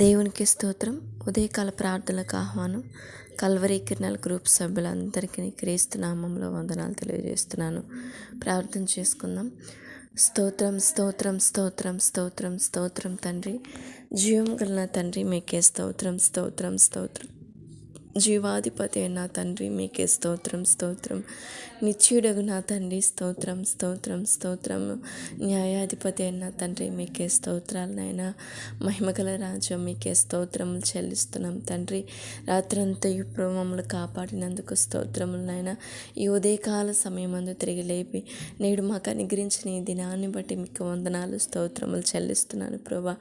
దేవునికి స్తోత్రం. ఉదయకాల ప్రార్థనలకు ఆహ్వానం. కల్వరి కిరణాల గ్రూప్ సభ్యులందరికీ క్రీస్తు నామంలో వందనాలు తెలియజేస్తున్నాను. ప్రార్థన చేసుకుందాం. స్తోత్రం స్తోత్రం స్తోత్రం స్తోత్రం స్తోత్రం తండ్రి, జీవం గల తండ్రి, మీకే స్తోత్రం స్తోత్రం స్తోత్రం. జీవాధిపతి అయిన తండ్రి, మీకే స్తోత్రం స్తోత్రం. నిత్యుడగు నా తండ్రి, స్తోత్రం స్తోత్రం స్తోత్రం. న్యాయాధిపతి అయిన తండ్రి, మీకే స్తోత్రాలనైనా. మహిమగల రాజ్యం, మీకే స్తోత్రములు చెల్లిస్తున్నాం తండ్రి. రాత్రంతా ఇప్పుడు మమ్మల్ని కాపాడినందుకు స్తోత్రములనైనా. ఈ ఉదయకాల సమయమందు తిరిగి లేపి నేడు మాకు అనుగ్రహించిన ఈ దినాన్ని బట్టి మీకు వందనాలు స్తోత్రములు చెల్లిస్తున్నాను ప్రభా.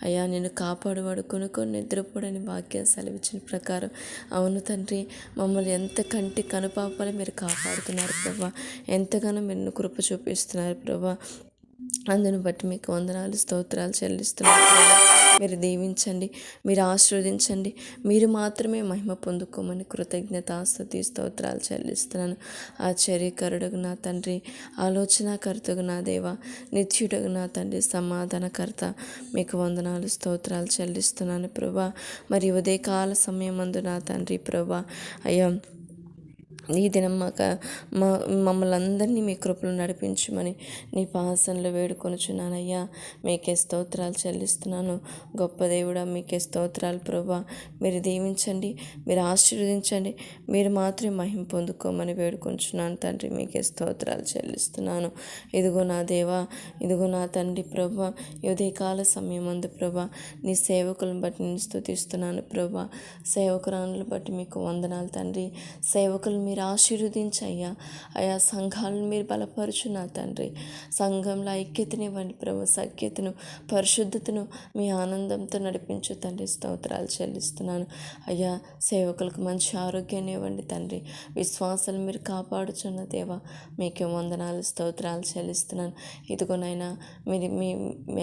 అయ్యా, నేను కాపాడువాడు కొనుక్కొని నిద్రపోడని వాక్యం సెలవిచ్చిన ప్రకారం అవును తండ్రి, మమ్మల్ని ఎంత కంటి కనుపాపలు మీరు కాపాడుతున్నారు ప్రభా. ఎంతగానో మీరు కృప చూపిస్తున్నారు ప్రభా. అందును బట్టి మీకు వందనాలు స్తోత్రాలు చెల్లిస్తున్నారు ప్రభా. మీరు దీవించండి, మీరు ఆశీర్వదించండి, మీరు మాత్రమే మహిమ పొందుకోమని కృతజ్ఞతాస్తుతి స్తోత్రాలు చెల్లిస్తున్నాను. ఆశ్చర్యకరుడుగు నా తండ్రి, ఆలోచనకర్తగు నా దేవ, నిత్యుడగు నా తండ్రి, సమాధానకర్త, మీకు వందనాలు స్తోత్రాలు చెల్లిస్తున్నాను ప్రభా. మరి ఉదయకాల సమయమందు నా తండ్రి ప్రభా, అయ్యా ఈ దినం మమ్మల్ని అందరినీ మీ కృపలు నడిపించమని నీ పాసనలో వేడుకొనుచున్నానయ్యా. మీకే స్తోత్రాలు చెల్లిస్తున్నాను. గొప్ప దేవుడా, మీకే స్తోత్రాలు ప్రభా. మీరు దీవించండి, మీరు ఆశీర్వదించండి, మీరు మాత్రమే మహిమ పొందుకోమని వేడుకొంచున్నాను తండ్రి. మీకే స్తోత్రాలు చెల్లిస్తున్నాను. ఇదిగో నా దేవా, ఇదిగో నా తండ్రి ప్రభా, ఉదయకాల సమయమందు ప్రభా, నీ సేవకులను బట్టి నేను స్తుతిస్తున్నాను ప్రభా. సేవకురాలను బట్టి మీకు వందనాలు తండ్రి. సేవకులు మీరు ఆశీర్వదించయ్యా. అయా సంఘాలను మీరు బలపరచు నా తండ్రి. సంఘంలో ఐక్యతనివ్వండి ప్రభు, సఖ్యతను, పరిశుద్ధతను మీ ఆనందంతో నడిపించు తండ్రి. స్తోత్రాలు చెల్లిస్తున్నాను అయ్యా. సేవకులకు మంచి ఆరోగ్యాన్ని ఇవ్వండి తండ్రి. విశ్వాసాలు మీరు కాపాడుచున్న దేవా, మీకే వందనాలు స్తోత్రాలు చెల్లిస్తున్నాను. ఇదిగోనైనా మీరు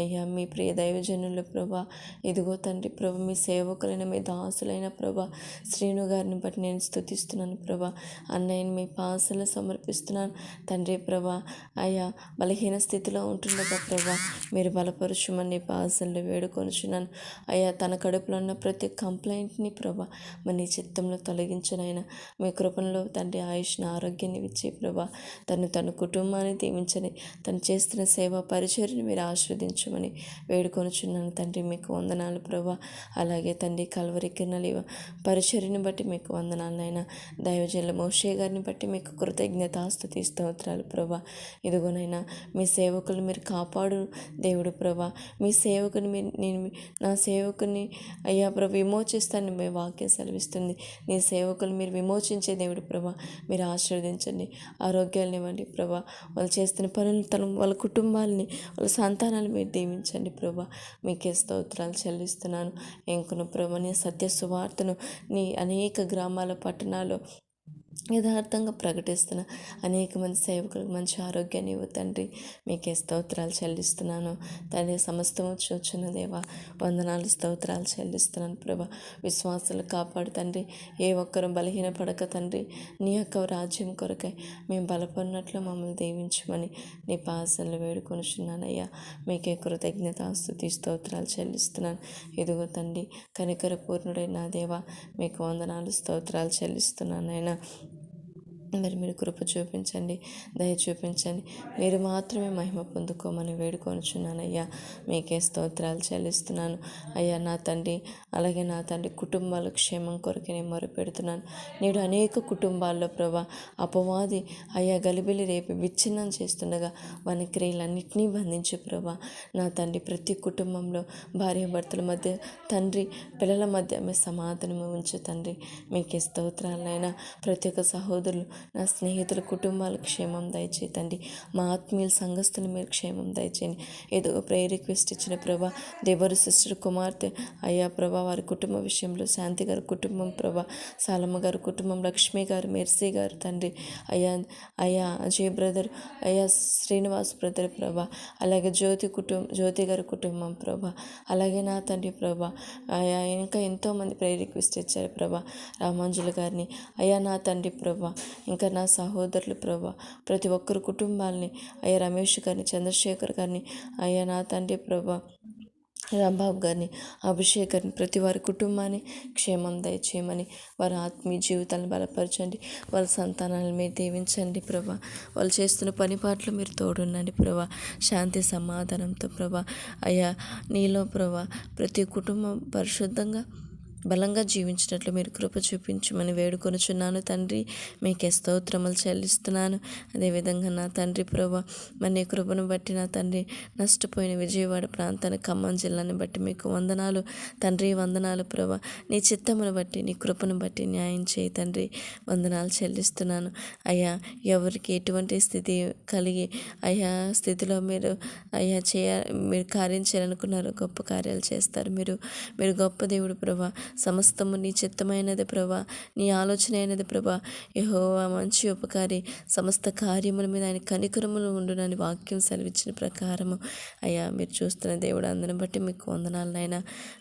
అయ్యా, మీ ప్రియ దైవజనుల ప్రభా, ఇదిగో తండ్రి ప్రభు, మీ సేవకులైన మీ దాసులైన ప్రభా శ్రీను గారిని బట్టి నేను స్తుతిస్తున్నాను ప్రభా. అన్నయ్యని మీ పాసలు సమర్పిస్తున్నాను తండ్రి ప్రభా. అయ్యా, బలహీన స్థితిలో ఉంటుండగా ప్రభా, మీరు బలపరుచుమని పాసలు వేడుకొనుచున్నాను అయ్యా. తన కడుపులో ఉన్న ప్రతి కంప్లైంట్ని ప్రభా మరి నీ చిత్తంలో తొలగించనైనా. మీ కృపణలో తండ్రి ఆయుష్ని, ఆరోగ్యాన్ని ఇచ్చి ప్రభా, తన కుటుంబాన్ని దీవించని, తను చేస్తున్న సేవా పరిచర్ని మీరు ఆస్వాదించమని వేడుకొనుచున్నాను తండ్రి. మీకు వందనాలు ప్రభా. అలాగే తండ్రి, కల్వరి కిరణాల పరిచర్ని బట్టి మీకు వందనాలనైనా. దైవజనుల మోషే గారిని బట్టి మీకు కృతజ్ఞతాస్తుతి స్తోత్రాలు ప్రభా. ఇదిగోనైనా మీ సేవకులు మీరు కాపాడు దేవుడు ప్రభా. మీ సేవకుని నా సేవకుని అయ్యా ప్రభు విమోచిస్తానని మీ వాక్యం సెలవిస్తుంది. నీ సేవకులు మీరు విమోచించే దేవుడు ప్రభా. మీరు ఆశీర్వదించండి, ఆరోగ్యాలను ఇవ్వండి ప్రభా. వాళ్ళు చేస్తున్న పనులు వాళ్ళ కుటుంబాలని, వాళ్ళ సంతానాలు మీరు దీవించండి ప్రభా. మీకే స్తోత్రాలు చెల్లిస్తున్నాను. ఇంకొన ప్రభా, నీ సత్య సువార్తను నీ అనేక గ్రామాల, పట్టణాలు యథార్థంగా ప్రకటిస్తున్న అనేక మంది సేవకులకు మంచి ఆరోగ్యాన్ని ఇవ్వు తండ్రి. మీకే స్తోత్రాలు చెల్లిస్తున్నాను తండ్రి. సమస్తము చూచున్న దేవా, వందనాలు స్తోత్రాలు చెల్లిస్తున్నాను ప్రభా. విశ్వాసాలు కాపాడు తండ్రి. ఏ ఒక్కరూ బలహీన పడక తండ్రి, నీ యొక్క రాజ్యం కొరకై మేము బలపడినట్లు మమ్మల్ని దీవించమని నీ పాసనలు వేడుకొనుచున్నానయ్యా. మీకే కృతజ్ఞతాస్తుతి స్తోత్రాలు చెల్లిస్తున్నాను. ఇదిగో తండ్రి, కనికర పూర్ణుడైన నా దేవా, మీకు వందనాలు స్తోత్రాలు చెల్లిస్తున్నానైనా. మరి మీరు కృప చూపించండి, దయ చూపించండి, మీరు మాత్రమే మహిమ పొందుకోమని వేడుకొనుచున్నానయ్యా. మీకే స్తోత్రాలు చెల్లిస్తున్నాను అయ్యా నా తండ్రి. అలాగే నా తండ్రి, కుటుంబాల క్షేమం కొరకు నేను మొరపెడుతున్నాను. నేడు అనేక కుటుంబాల్లో ప్రభా అపవాది అయ్యా గలిబిలి రేపి విచ్ఛిన్నం చేస్తుండగా వాని క్రియలన్నింటినీ బంధించు ప్రభా. నా తండ్రి, ప్రతి కుటుంబంలో భార్యాభర్తల మధ్య తండ్రి, పిల్లల మధ్య మీ సమాధానము ఉంచు తండ్రి. మీకే స్తోత్రాలైనా. ప్రతి ఒక్క సహోదరులు, నా స్నేహితుల కుటుంబాల క్షేమం దయచేయి తండ్రి. మా ఆత్మీయుల సంఘస్థులు మీరు క్షేమం దయచేయండి. ఏదో ప్రేయర్ రిక్వెస్ట్ ఇచ్చిన ప్రభా, దేవరు సిస్టర్ కుమార్తె అయ్యా ప్రభా, వారి కుటుంబ విషయంలో శాంతి గారి కుటుంబం ప్రభా, సాలమ్మ గారి కుటుంబం, లక్ష్మి గారు, మెర్సీ గారు తండ్రి, అయ్యా అజయ్ బ్రదర్, అయ్యా శ్రీనివాస్ బ్రదర్ ప్రభా, అలాగే జ్యోతి గారి కుటుంబం ప్రభా, అలాగే నా తండ్రి ప్రభా, అయ్యా ఇంకా ఎంతోమంది ప్రేయర్ రిక్వెస్ట్ ఇచ్చారు ప్రభా. రామాంజులు గారిని అయ్యా నా తండ్రి ప్రభా, ఇంకా నా సహోదరులు ప్రభా, ప్రతి ఒక్కరు కుటుంబాలని అయ్యా, రమేష్ గారిని, చంద్రశేఖర్ గారిని అయ్యా నా తండ్రి ప్రభా, రాంబాబు గారిని, అభిషేక్ గారిని, ప్రతి వారి కుటుంబాన్ని క్షేమం దయచేయమని, వారి ఆత్మీయ జీవితాలను బలపరచండి. వాళ్ళ సంతానాలను మీరు దీవించండి ప్రభా. వాళ్ళు చేస్తున్న పని పాటలు మీరు తోడుండండి ప్రభా. శాంతి సమాధానంతో ప్రభా. అయ్యా నీలో ప్రభా ప్రతి కుటుంబం పరిశుద్ధంగా బలంగా జీవించినట్లు మీరు కృప చూపించమని వేడుకొనుచున్నాను తండ్రి. మీకే స్తోత్రములు చెల్లిస్తున్నాను. అదేవిధంగా నా తండ్రి ప్రభా మరి నీ కృపను బట్టి నా తండ్రి నష్టపోయిన విజయవాడ ప్రాంతాన్ని, ఖమ్మం జిల్లాని బట్టి మీకు వందనాలు తండ్రి. వందనాలు ప్రభా. నీ చిత్తమును బట్టి, నీ కృపను బట్టి న్యాయం చేయి తండ్రి. వందనాలు చెల్లిస్తున్నాను అయ్యా. ఎవరికి ఎటువంటి స్థితి కలిగి అయ్యా స్థితిలో మీరు అయ్యా మీరు కార్యం చేయాలనుకున్నారు, గొప్ప కార్యాలు చేస్తారు. మీరు గొప్ప దేవుడు ప్రభా. సమస్తము నీ చిత్తమైనది ప్రభా, నీ ఆలోచన అయినది ప్రభా. యెహోవా మంచి ఉపకారి, సమస్త కార్యముల మీద ఆయన కనికరములు ఉండునని వాక్యం సెలవిచ్చిన ప్రకారము అయ్యా మీరు చూస్తున్న దేవుడు అందరిని బట్టి మీకు వందనాలు నాయన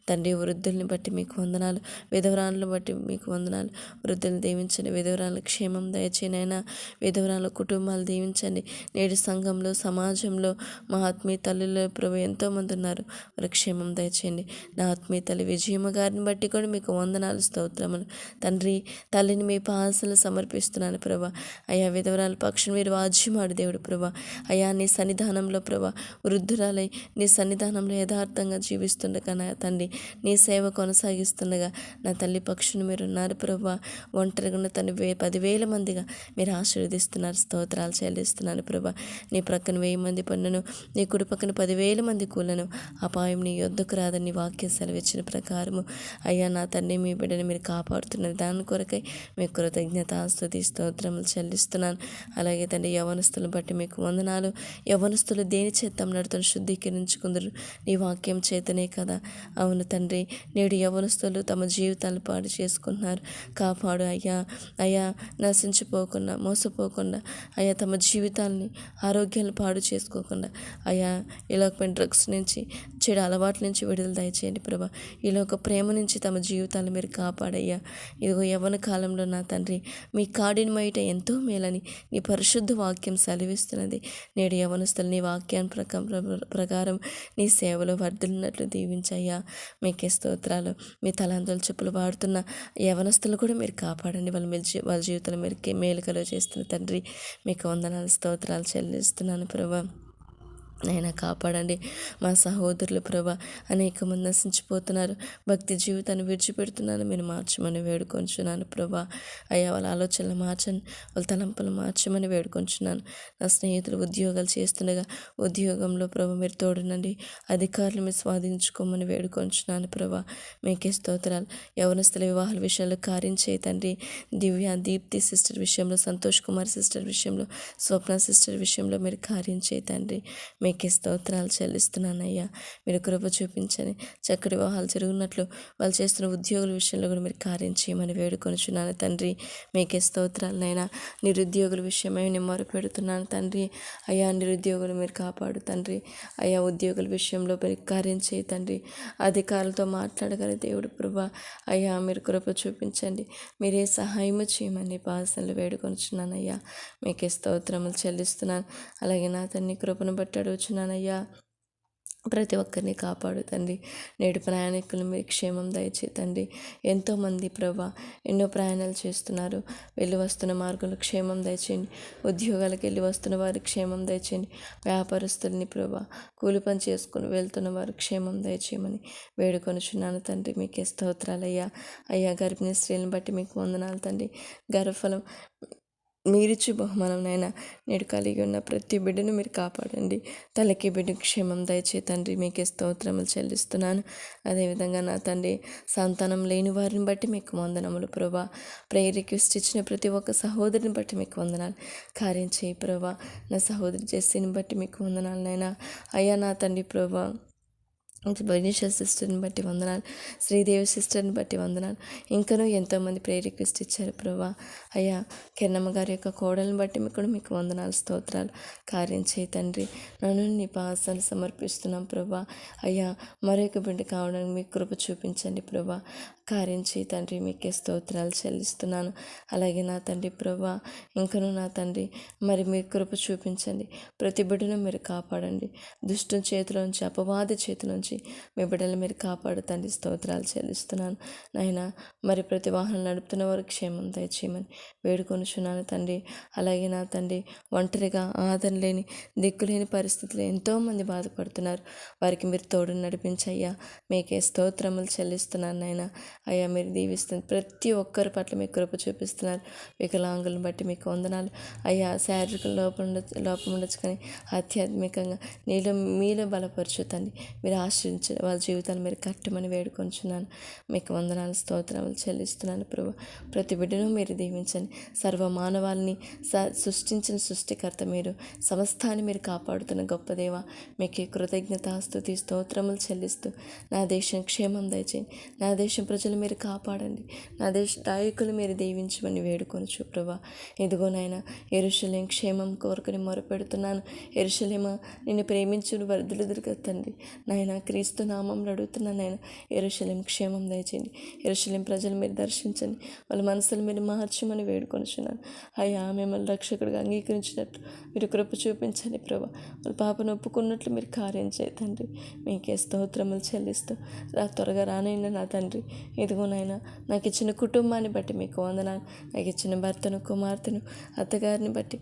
తండ్రి. వృద్ధుల్ని బట్టి మీకు వందనాలు, విధవరాలను బట్టి మీకు వందనాలు. వృద్ధులను దీవించండి, విధవరాలను క్షేమం దయచేయనైనా, విధవరాల కుటుంబాలు దీవించండి. నేడు సంఘంలో, సమాజంలో మా ఆత్మీయ తల్లుల ప్రభు ఎంతోమంది ఉన్నారు, వారి క్షేమం దయచేయండి. నా ఆత్మీయ తల్లి విజయమ్మ గారిని బట్టి కూడా మీకు వందనాలు, స్తోత్రములు తండ్రి. తల్లిని మీ పాసలు సమర్పిస్తున్నాను ప్రభా. అయ్యా విధవరాల పక్షులు మీరు వాజ్యమాడు దేవుడు ప్రభా. అయ్యా నీ సన్నిధానంలో ప్రభా వృద్ధురాలై నీ సన్నిధానంలో యథార్థంగా జీవిస్తుండగా నా తండ్రి నీ సేవ కొనసాగిస్తుండగా నా తల్లి పక్షుని మీరు ఉన్నారు ప్రభా. ఒంటరిగా ఉన్న తను 10,000 మందిగా మీరు ఆశీర్వదిస్తున్నారు. స్తోత్రాలు చెల్లిస్తున్నాను ప్రభా. నీ ప్రక్కన 1000 మంది పన్నును, నీ కుడి పక్కన 10,000 మంది కూలను అపాయం నీ యొద్దకు రాదని వాక్యం సెలవిచ్చిన ప్రకారము అయ్యా నా తండ్రి మీ బిడ్డని మీరు కాపాడుతున్నారు. దాని కొరకై మీ కృతజ్ఞత స్తుతి స్తోత్రములు చెల్లిస్తున్నాను. అలాగే తండ్రి యవనస్తులను బట్టి మీకు వందనాలు. యవనస్తులు దేని చేత నడుతున్న శుద్ధీకరించుకుందరు, నీ వాక్యం చేతనే కదా. అవును తండ్రి, నేడు యవనస్తులు తమ జీవితాలను పాడు చేసుకుంటున్నారు. కాపాడు అయ్యా. అయ్యా నశించిపోకుండా, మోసపోకుండా అయ్యా తమ జీవితాలని, ఆరోగ్యాలను పాడు చేసుకోకుండా అయ్యా ఇలాగ డ్రగ్స్ నుంచి, చెడు అలవాట్ల నుంచి విడుదల దయచేయండి ప్రభా. ఈలోక ప్రేమ నుంచి తమ జీవితాలను మీరు కాపాడయ్యా. ఇదిగో యవ్వన కాలంలో నా తండ్రి మీ కాడిని బయట ఎంతో మేలని నీ పరిశుద్ధ వాక్యం సెలవిస్తున్నది. నేడు యవనస్తులు నీ వాక్యాన్ని ప్రకారం నీ సేవలో వర్ధిల్లినట్లు దీవించయ్యా. మీకే స్తోత్రాలు. మీ తలాంతులు చెప్పులు వాడుతున్న యవనస్తులు కూడా మీరు కాపాడండి. వాళ్ళ జీవితంలో మీరు మేలుకలు చేస్తున్న తండ్రి మీకు వందనాలు, స్తోత్రాలు చెల్లిస్తున్నాను ప్రభా. నైనా కాపాడండి. మా సహోదరులు ప్రభా అనేక మంది నశించిపోతున్నారు, భక్తి జీవితాన్ని విడిచిపెడుతున్నాను. మీరు మార్చమని వేడుకొంచున్నాను ప్రభా. అయ్యా వాళ్ళ ఆలోచనలు మార్చండి, వాళ్ళ తలంపులు మార్చమని వేడుకొంచున్నాను. నా స్నేహితులు ఉద్యోగాలు చేస్తుండగా ఉద్యోగంలో ప్రభా మీరు తోడునండి, అధికారులు మీరు స్వాధీనించుకోమని వేడుకొంచున్నాను ప్రభా. మీకే స్తోత్రాలు. యవనస్తుల వివాహాల విషయంలో కార్యం చేయి తండ్రి. దివ్య, దీప్తి సిస్టర్ విషయంలో, సంతోష్ కుమార్ సిస్టర్ విషయంలో, స్వప్న సిస్టర్ విషయంలో మీరు కార్యం చేయి తండ్రి. మీకే స్తోత్రాలు చెల్లిస్తున్నానయ్యా. మీరు కృప చూపించని చక్కటి వివాహాలు జరుగుతున్నట్లు వాళ్ళు చేస్తున్న ఉద్యోగుల విషయంలో కూడా మీరు కార్యం చేయమని వేడుకొనుచున్నాను తండ్రి. మీకే స్తోత్రాలనైనా. నిరుద్యోగుల విషయమై నేను మొరపెడుతున్నాను తండ్రి. అయ్యా నిరుద్యోగులు మీరు కాపాడు తండ్రి. అయ్యా ఉద్యోగుల విషయంలో మీరు కార్యం చేయి తండ్రి. అధికారులతో మాట్లాడగల దేవుడు ప్రభా. అయ్యా మీరు కృప చూపించండి, మీరే సహాయము చేయమని పాసనలు వేడుకొనుచున్నానయ్యా. మీకే స్తోత్రములు చెల్లిస్తున్నాను. అలాగే నా తండ్రి కృపను బట్టి అడుగుచున్నానయ్యా. ప్రతి ఒక్కరిని కాపాడు తండ్రి. నేడు ప్రయాణికులు మీరు క్షేమం దయచేతండి. ఎంతోమంది ప్రభా ఎన్నో ప్రయాణాలు చేస్తున్నారు, వెళ్ళి వస్తున్న మార్గంలో క్షేమం దయచేయండి. ఉద్యోగాలకు వెళ్ళి వస్తున్న వారికి క్షేమం దయచేయండి. వ్యాపారస్తుల్ని ప్రభా కూలి పని చేసుకుని వెళ్తున్న వారు క్షేమం దయచేయమని వేడుకొనుచున్నాను తండ్రి. మీకే స్తోత్రాలయ్యా. అయ్యా గర్భిణీ స్త్రీలను బట్టి మీకు వందనాలు తండ్రి. గర్భఫలం మీరిచ్చు బహుమానంనైనా నేడు కలిగి ఉన్న ప్రతి బిడ్డను మీరు కాపాడండి. తల్లికి బిడ్డకు క్షేమం దయచేతండి. మీకే స్తోత్రములు చెల్లిస్తున్నాను. అదేవిధంగా నా తండ్రి సంతానం లేని వారిని బట్టి మీకు వందనములు ప్రభా. ప్రేయర్ రిక్వెస్ట్ ఇచ్చిన ప్రతి ఒక్క సహోదరిని బట్టి మీకు వందనాలు. కార్యం చేయి ప్రభా. నా సహోదరి జెస్సీని బట్టి మీకు వందనాలనైనా. అయ్యా నా తండ్రి ప్రభా బనీషా సిస్టర్ని బట్టి వందనాలు, శ్రీదేవి సిస్టర్ని బట్టి వందనాలు. ఇంకనూ ఎంతోమంది ప్రేయర్ రిక్వెస్ట్ ఇచ్చారు ప్రభా. అయ్యా కిరణమ్మ గారి యొక్క కోడలను బట్టి మీకు వందనాలు, స్తోత్రాలు. కార్యం చేయి తండ్రి. నన్ను నీ పాసాలు సమర్పిస్తున్నాం ప్రభా. అయ్యా మరొక బిడ్డ కావడానికి మీకు కృప చూపించండి ప్రభా. కార్యం చేయి తండ్రి. మీకే స్తోత్రాలు చెల్లిస్తున్నాను. అలాగే నా తండ్రి ప్రభా ఇంకనూ నా తండ్రి మరి మీ కృప చూపించండి. ప్రతి బిడ్డను మీరు కాపాడండి. దుష్టు చేతిలోంచి, అపవాది చేతిలోంచి నడిపించి మీ బిడ్డలు మీరు కాపాడు తండ్రి. స్తోత్రాలు చెల్లిస్తున్నాను నాయన. మరి ప్రతి వాహనం నడుపుతున్న వారు క్షేమం దయచేయమని వేడుకొనుచున్నాను తండ్రి. అలాగే నా తండ్రి, ఒంటరిగా ఆదరణ లేని దిక్కులేని పరిస్థితులు ఎంతోమంది బాధపడుతున్నారు. వారికి మీరు తోడు నడిపించయ్యా. మీకే స్తోత్రములు చెల్లిస్తున్నాను నాయన. అయ్యా మీరు దీవిస్తున్నారు. ప్రతి ఒక్కరి పట్ల మీ కృప చూపిస్తున్నారు. వికలాంగులను బట్టి మీకు వందనాలు అయ్యా. శారీరక లోపం ఉండొచ్చు కానీ ఆధ్యాత్మికంగా మీలో బలపరుచుతండి. మీరు ఆశ్రయించ వాళ్ళ జీవితాన్ని మీరు కట్టమని వేడుకొంచున్నాను. మీకు వందనాలు స్తోత్రములు చెల్లిస్తున్నాను ప్రభు. ప్రతి బిడ్డను మీరు దీవించండి. సర్వ మానవాళిని సృష్టించిన సృష్టికర్త మీరు, సమస్తాన్ని మీరు కాపాడుతున్న గొప్ప దేవ, మీకు కృతజ్ఞత స్తుతి స్తోత్రములు చెల్లిస్తూ నా దేశం క్షేమం దయచేయండి. నా దేశం ప్రజలు మీరు కాపాడండి. నా దేశ నాయకులు మీరు దీవించమని వేడుకొనుచు ప్రభా. ఇదిగోనైనా యెరూషలేము క్షేమం కోరుకుని మొరపెడుతున్నాను. యెరూషలేమా, నిన్ను ప్రేమించును వర్ధులుదురుగా తండ్రి. నాయన క్రీస్తు నామంలో అడుగుతున్నాను నాయన. యెరూషలేము క్షేమం దయచేయండి. యెరూషలేము ప్రజలు మీరు దర్శించండి. వాళ్ళ మనసులు మీరు మార్చమని వేడుకొనుచున్నాను అయ్యా. మిమ్మల్ని రక్షకుడిగా అంగీకరించినట్టు మీరు కృప చూపించండి ప్రభా. వాళ్ళ పాపను ఒప్పుకున్నట్లు మీరు కార్యం చేయతండి. మీకే స్తోత్రములు చెల్లిస్తూ త్వరగా రానైనా నా తండ్రి. ఇదిగోనైనా నాకు ఇచ్చిన కుటుంబాన్ని బట్టి మీకు వందనాలు. నాకు ఇచ్చిన భర్తను, కుమార్తెను, అత్తగారిని బట్టి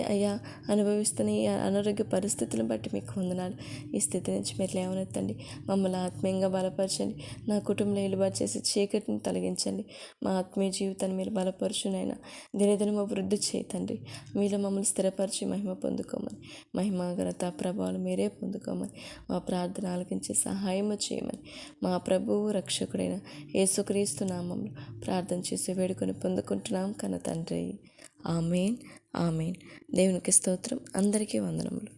అయ్యా అనుభవిస్తున్న ఈ అనారోగ్య పరిస్థితులను బట్టి మీకు వందనాలు. ఈ స్థితి నుంచి మీరు లేవనెత్తండి. మమ్మల్ని ఆత్మీయంగా బలపరచండి. నా కుటుంబంలో ఇలుబాటు చేసి చీకటిని తొలగించండి. మా ఆత్మీయ జీవితాన్ని మీరు బలపరచునైనా దినదినము వృద్ధి చేయతండి. మీలో మమ్మల్ని స్థిరపరిచి మహిమ పొందుకోమని, మహిమ ఘనత ప్రభావాలు మీరే పొందుకోమని, మా ప్రార్థన ఆలకించి సహాయము చేయమని మా ప్రభువు రక్షకుడైన యేసుక్రీస్తు నామంలో ప్రార్థన చేసి వేడుకొని పొందుకుంటున్నాం కన్న తండ్రి. ఆమేన్ ఆమేన్. దేవునికి స్తోత్రం. అందరికీ వందనములు.